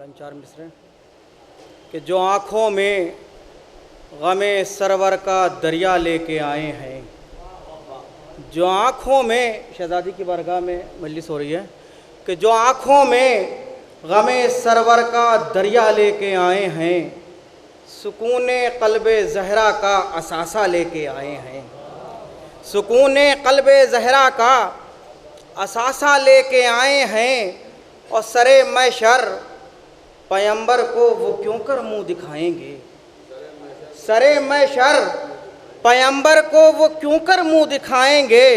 चार मिसरे कि जो आँखों में गमे सरवर का दरिया लेके आए हैं, जो आँखों में, शहजादी की बारगाह में मजलिस हो रही है, कि जो आँखों में गमे सरवर का दरिया लेके आए हैं, सुकूने क़ल्बे ज़हरा का असासा लेके आए हैं, सुकूने क़ल्बे ज़हरा का असासा लेके आए हैं। और सरे मैशर पैगंबर को वो क्यों कर मुँह दिखाएंगे, सरे मैशर पैगंबर को वो क्यों कर मुँह दिखाएंगे।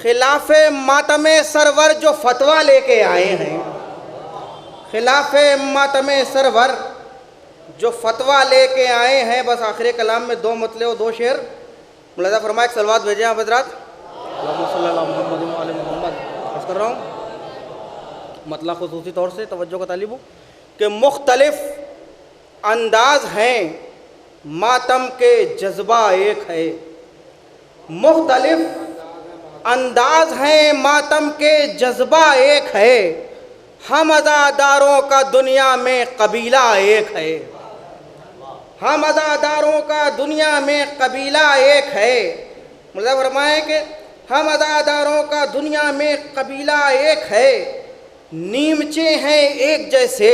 खिलाफे मातमे सरवर जो फतवा लेके आए हैं, खिलाफे मातमे सरवर जो फतवा लेके आए हैं। बस आखिरी कलाम में दो मतले और दो शेर मुलाज़ा फरमाए, एक सलवात भेजे आप हज़रात। अर्ज़ कर रहा हूँ मतलब खुसूसी तौर से तवज्जो का तालिब हूँ कि मुख्तलिफ अंदाज हैं, मातम के जज्बा एक है। मुख्तलिफ अंदाज हैं, मातम के जज्बा एक है। हम अज़ादारों का दुनिया में कबीला एक है, हम अज़ादारों का दुनिया में कबीला एक है। मतलब फरमाएं कि हम अज़ादारों का दुनिया में कबीला एक है। नीमचे हैं एक जैसे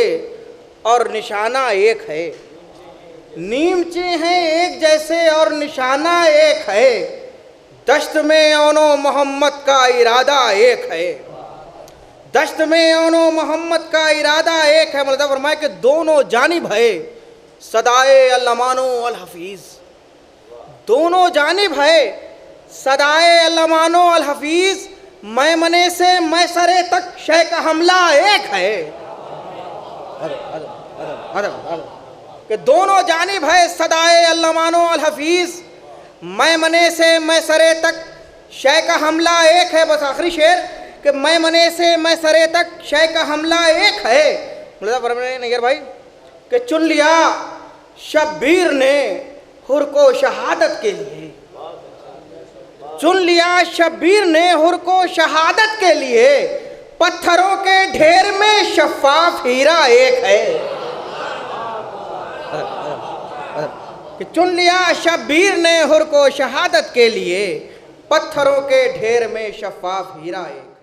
और निशाना एक है, नीमचे हैं एक जैसे और निशाना एक है। दश्त में ओनो मोहम्मद का इरादा एक है, दश्त में ओनो मोहम्मद का इरादा एक है। मतलब फरमाए कि दोनों जानिब है सदाए अल्लमानो अल हफीज़, दोनों जानिब है सदाए अल्लमानो अल हफीज़। मैमने से मैसरे तक शय का हमला एक है। कि दोनों जानिब है सदाए अल्लमानो अल हफीज़, मैमने से मैसरे तक शय का हमला एक है। बस आखिरी शेर कि मैमने से मैसरे तक शय का हमला एक है। नगर भाई कि चुन लिया शब्बीर ने हुर को शहादत के लिए, चुन लिया शब्बीर ने हुर को शहादत के लिए। पत्थरों के ढेर में शफ़ाफ हीरा एक है। कि चुन लिया शब्बीर ने हुर को शहादत के लिए, पत्थरों के ढेर में शफ़ाफ हीरा एक।